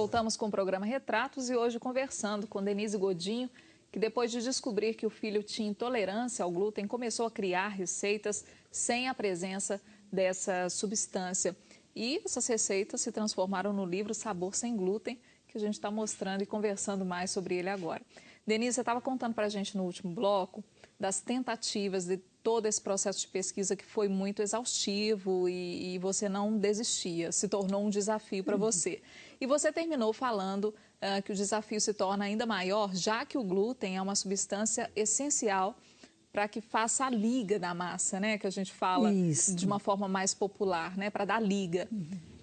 voltamos com o programa Retratos e hoje conversando com Denise Godinho, que depois de descobrir que o filho tinha intolerância ao glúten, começou a criar receitas sem a presença dessa substância. E essas receitas se transformaram no livro Sabor Sem Glúten, que a gente está mostrando e conversando mais sobre ele agora. Denise, você estava contando para a gente no último bloco das tentativas de todo esse processo de pesquisa que foi muito exaustivo e você não desistia, se tornou um desafio para você. E você terminou falando que o desafio se torna ainda maior, já que o glúten é uma substância essencial para que faça a liga da massa, né? Que a gente fala de uma forma mais popular, né? Para dar liga.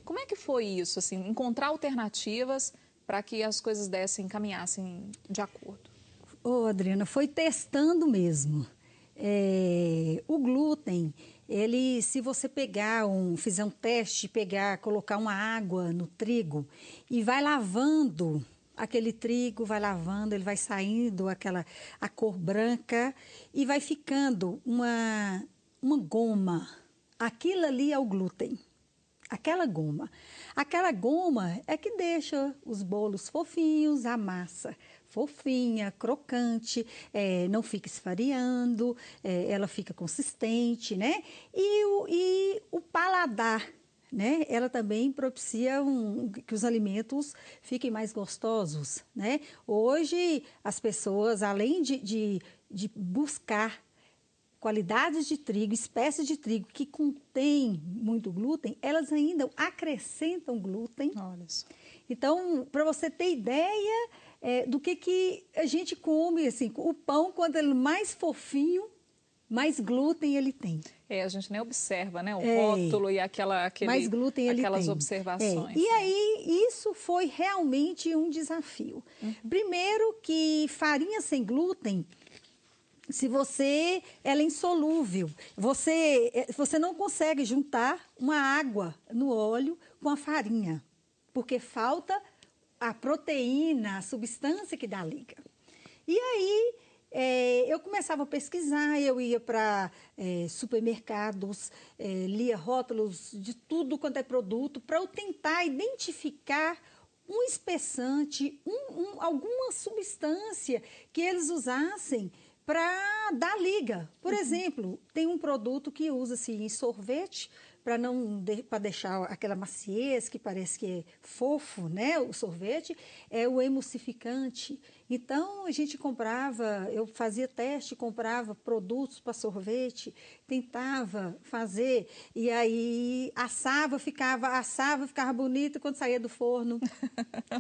Como é que foi isso, assim, encontrar alternativas para que as coisas caminhassem de acordo? Ô, Adriana, foi testando mesmo. O glúten, ele, se você fizer um teste, colocar uma água no trigo e vai lavando aquele trigo, vai lavando, ele vai saindo a cor branca e vai ficando uma goma. Aquilo ali é o glúten. Aquela goma. Aquela goma é que deixa os bolos fofinhos, a massa fofinha, crocante, não fica esfareando, ela fica consistente, né? E o paladar, né? Ela também propicia que os alimentos fiquem mais gostosos, né? Hoje, as pessoas, além de buscar qualidades de trigo, espécies de trigo que contém muito glúten, elas ainda acrescentam glúten. Olha só. Então, para você ter ideia do que a gente come, assim, o pão, quando ele é mais fofinho, mais glúten ele tem. A gente nem observa, né, o rótulo e mais glúten ele aquelas tem. observações. E aí, isso foi realmente um desafio. Primeiro que farinha sem glúten, ela é insolúvel. Você não consegue juntar uma água no óleo com a farinha, porque falta a proteína, a substância que dá liga. E aí, eu começava a pesquisar, eu ia para supermercados, lia rótulos de tudo quanto é produto, para eu tentar identificar um espessante, alguma substância que eles usassem para dar liga. Por exemplo, tem um produto que usa-se em sorvete para deixar aquela maciez que parece que é fofo, né? O sorvete é o emulsificante. Então a gente eu fazia teste, comprava produtos para sorvete, tentava fazer e aí assava, ficava bonito, quando saía do forno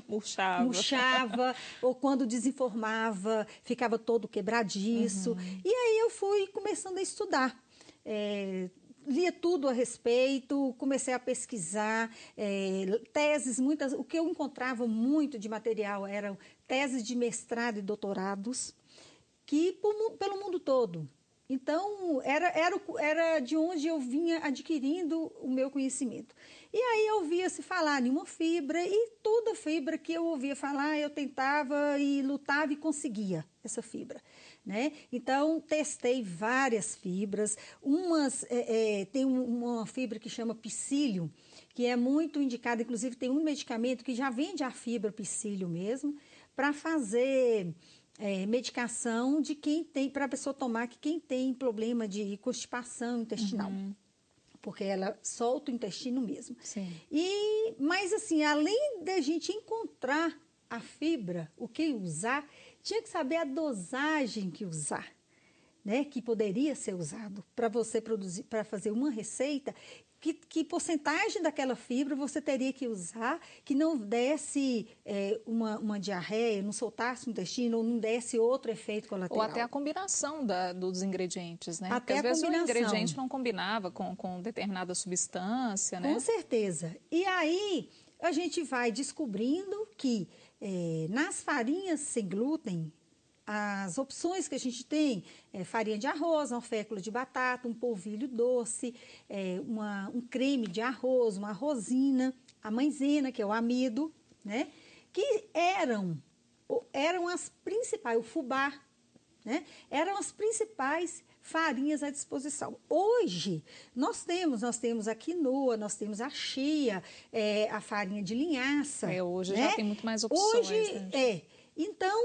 murchava, ou quando desenformava, ficava todo quebradiço. E aí eu fui começando a estudar. Lia tudo a respeito, comecei a pesquisar, teses, o que eu encontrava muito de material eram teses de mestrado e doutorados, pelo mundo todo. Então, era de onde eu vinha adquirindo o meu conhecimento. E aí eu ouvia se falar em uma fibra, e toda fibra que eu ouvia falar, eu tentava e lutava e conseguia essa fibra, né? Então, testei várias fibras. Tem uma fibra que chama psyllium, que é muito indicada, inclusive tem um medicamento que já vende a fibra psyllium mesmo, para fazer medicação de para a pessoa tomar, que quem tem problema de constipação intestinal. Porque ela solta o intestino mesmo. Sim. Mas assim, além da gente encontrar a fibra, o que usar, tinha que saber a dosagem que usar, né? Que poderia ser usado para você produzir, para fazer uma receita. Que porcentagem daquela fibra você teria que usar que não desse uma diarreia, não soltasse o intestino, ou não desse outro efeito colateral. Ou até a combinação dos ingredientes, né? Até porque às vezes o ingrediente não combinava com determinada substância, né? Com certeza. E aí a gente vai descobrindo que nas farinhas sem glúten, as opções que a gente tem é farinha de arroz, uma fécula de batata, um polvilho doce, um creme de arroz, uma rosina, a maisena, que é o amido, né? Que eram as principais, o fubá, né? Eram as principais farinhas à disposição. Hoje, nós temos a quinoa, nós temos a chia, a farinha de linhaça. Hoje né? já tem muito mais opções. Hoje, né? Então,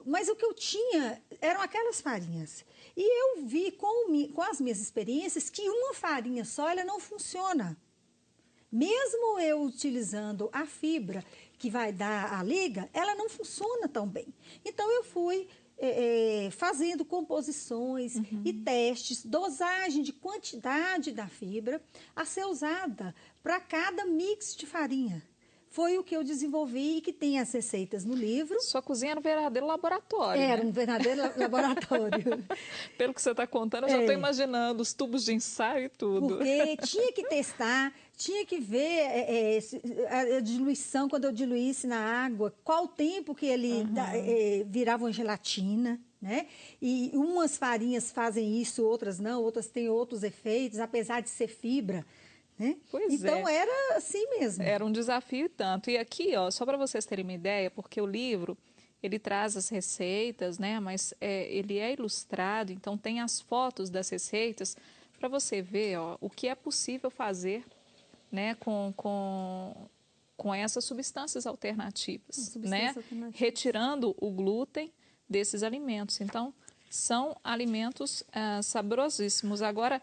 mas o que eu tinha eram aquelas farinhas. E eu vi com as minhas experiências que uma farinha só, ela não funciona. Mesmo eu utilizando a fibra que vai dar a liga, ela não funciona tão bem. Então, eu fui fazendo composições e testes, dosagem de quantidade da fibra a ser usada para cada mix de farinha. Foi o que eu desenvolvi e que tem as receitas no livro. Sua cozinha era um verdadeiro laboratório, Era né? um verdadeiro laboratório. Pelo que você está contando, eu já estou imaginando os tubos de ensaio e tudo. Porque tinha que testar, tinha que ver a diluição, quando eu diluísse na água, qual o tempo que ele virava uma gelatina, né? E umas farinhas fazem isso, outras não, outras têm outros efeitos, apesar de ser fibra. Né? Então, era assim mesmo. Era um desafio e tanto. E aqui, ó, só para vocês terem uma ideia, porque o livro, ele traz as receitas, né? Mas ele é ilustrado, então tem as fotos das receitas para você ver, ó, o que é possível fazer, né, com essas substâncias alternativas, né? Retirando o glúten desses alimentos. Então, são alimentos saborosíssimos. Agora,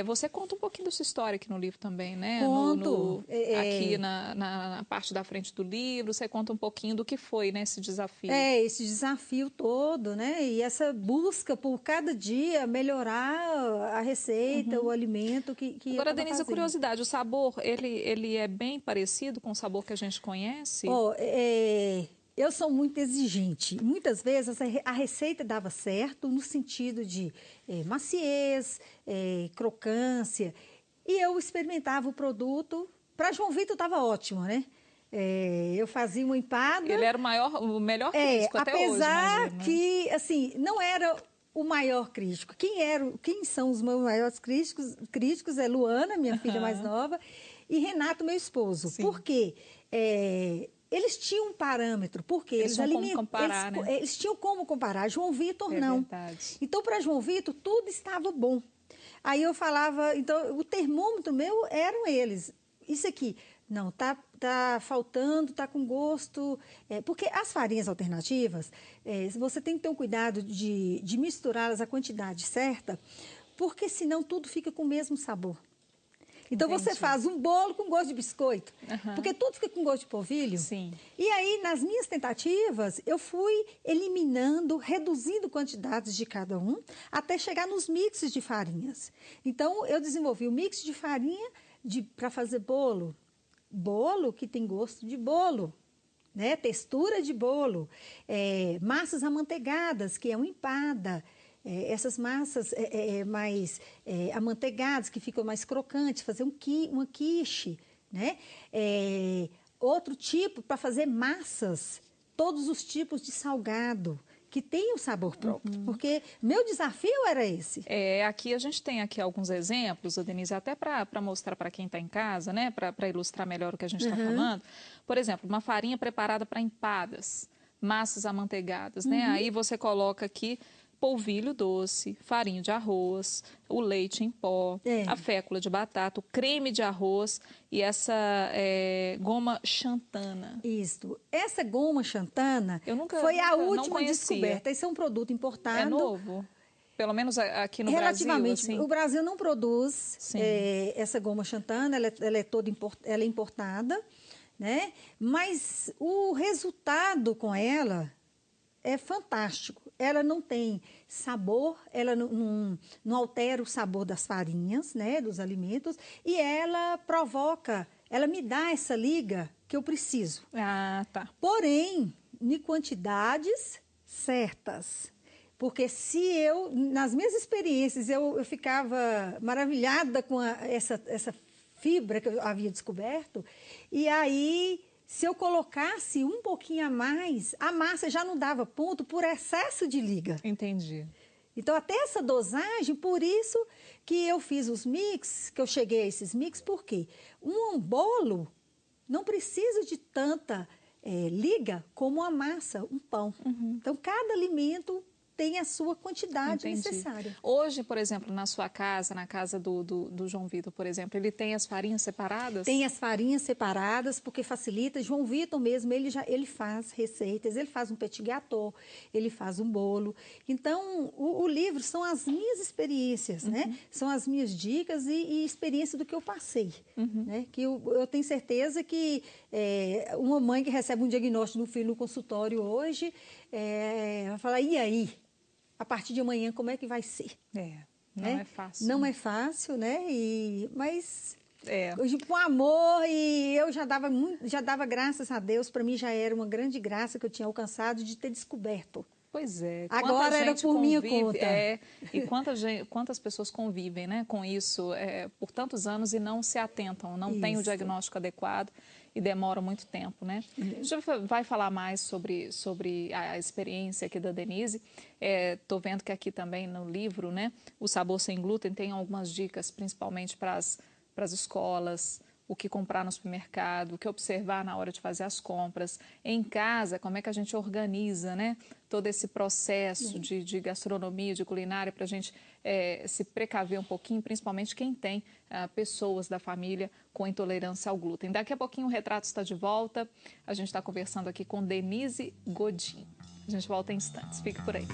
você conta um pouquinho da sua história aqui no livro também, né? Conto. Aqui na parte da frente do livro, você conta um pouquinho do que foi, né, esse desafio. Esse desafio todo, né? E essa busca por cada dia melhorar a receita, o alimento que Agora, Denise, a curiosidade, o sabor, ele é bem parecido com o sabor que a gente conhece? Eu sou muito exigente. Muitas vezes a receita dava certo no sentido de maciez, crocância. E eu experimentava o produto. Para João Vitor estava ótimo, né? Eu fazia uma empada. Ele era o melhor crítico até hoje, apesar imagino, que, assim, não era o maior crítico. Quem são os meus maiores críticos é Luana, minha filha mais nova, e Renato, meu esposo. Sim. Por quê? Eles tinham um parâmetro, porque eles tinham como comparar. João Vitor, não. Verdade. Então, para João Vitor, tudo estava bom. Aí eu falava, então, o termômetro meu eram eles. Isso aqui, não, tá faltando, tá com gosto. Porque as farinhas alternativas, você tem que ter um cuidado de misturá-las a quantidade certa, porque senão tudo fica com o mesmo sabor. Então, você faz um bolo com gosto de biscoito, porque tudo fica com gosto de polvilho. Sim. E aí, nas minhas tentativas, eu fui eliminando, reduzindo quantidades de cada um, até chegar nos mixes de farinhas. Então, eu desenvolvi o mix de farinha para fazer bolo. Bolo que tem gosto de bolo, né? Textura de bolo. Massas amanteigadas, que é uma empada. Essas massas mais amanteigadas, que ficam mais crocantes, fazer uma quiche, né? Outro tipo, para fazer massas, todos os tipos de salgado, que tem o sabor próprio, porque meu desafio era esse. Aqui a gente tem aqui alguns exemplos, Denise, até para mostrar para quem está em casa, né? Para ilustrar melhor o que a gente está falando. Por exemplo, uma farinha preparada para empadas, massas amanteigadas, né? Aí você coloca aqui polvilho doce, farinha de arroz, o leite em pó, a fécula de batata, o creme de arroz e essa goma xantana. Isso. Essa goma xantana foi a última descoberta. Esse é um produto importado. É novo? Pelo menos aqui no Relativamente, Brasil? Assim. O Brasil não produz essa goma xantana, ela é importada, né? Mas o resultado com ela é fantástico. Ela não tem sabor, ela não altera o sabor das farinhas, né, dos alimentos, e ela me dá essa liga que eu preciso. Ah, tá. Porém, em quantidades certas. Porque nas minhas experiências, eu ficava maravilhada com essa fibra que eu havia descoberto, e aí, se eu colocasse um pouquinho a mais, a massa já não dava ponto por excesso de liga. Entendi. Então, até essa dosagem, por isso que eu fiz os mix, que eu cheguei a esses mix, porque um bolo não precisa de tanta liga como a massa, um pão. Então, cada alimento tem a sua quantidade Entendi. necessária. Hoje, por exemplo, na sua casa, na casa do João Vitor, por exemplo, ele tem as farinhas separadas? Tem as farinhas separadas, porque facilita. João Vitor mesmo, ele faz receitas, ele faz um petit gâteau, ele faz um bolo. Então, o livro são as minhas experiências, né? São as minhas dicas e experiência do que eu passei. Né? Que eu tenho certeza que uma mãe que recebe um diagnóstico do filho no consultório hoje, vai falar, e aí? A partir de amanhã, como é que vai ser? Não é fácil. Não é fácil, né? Mas hoje, com amor, e eu já dava graças a Deus, para mim já era uma grande graça que eu tinha alcançado de ter descoberto. Pois é. Agora era por minha conta. E quantas pessoas convivem, né, com isso por tantos anos e não se atentam, não têm o diagnóstico adequado e demoram muito tempo, né? A gente vai falar mais sobre a experiência aqui da Denise. Estou vendo que aqui também no livro, né, O Sabor Sem Glúten, tem algumas dicas, principalmente para as escolas, o que comprar no supermercado, o que observar na hora de fazer as compras. Em casa, como é que a gente organiza, né, todo esse processo de gastronomia, de culinária, para a gente se precaver um pouquinho, principalmente quem tem pessoas da família com intolerância ao glúten. Daqui a pouquinho o Retrato está de volta. A gente está conversando aqui com Denise Godinho. A gente volta em instantes. Fique por aí.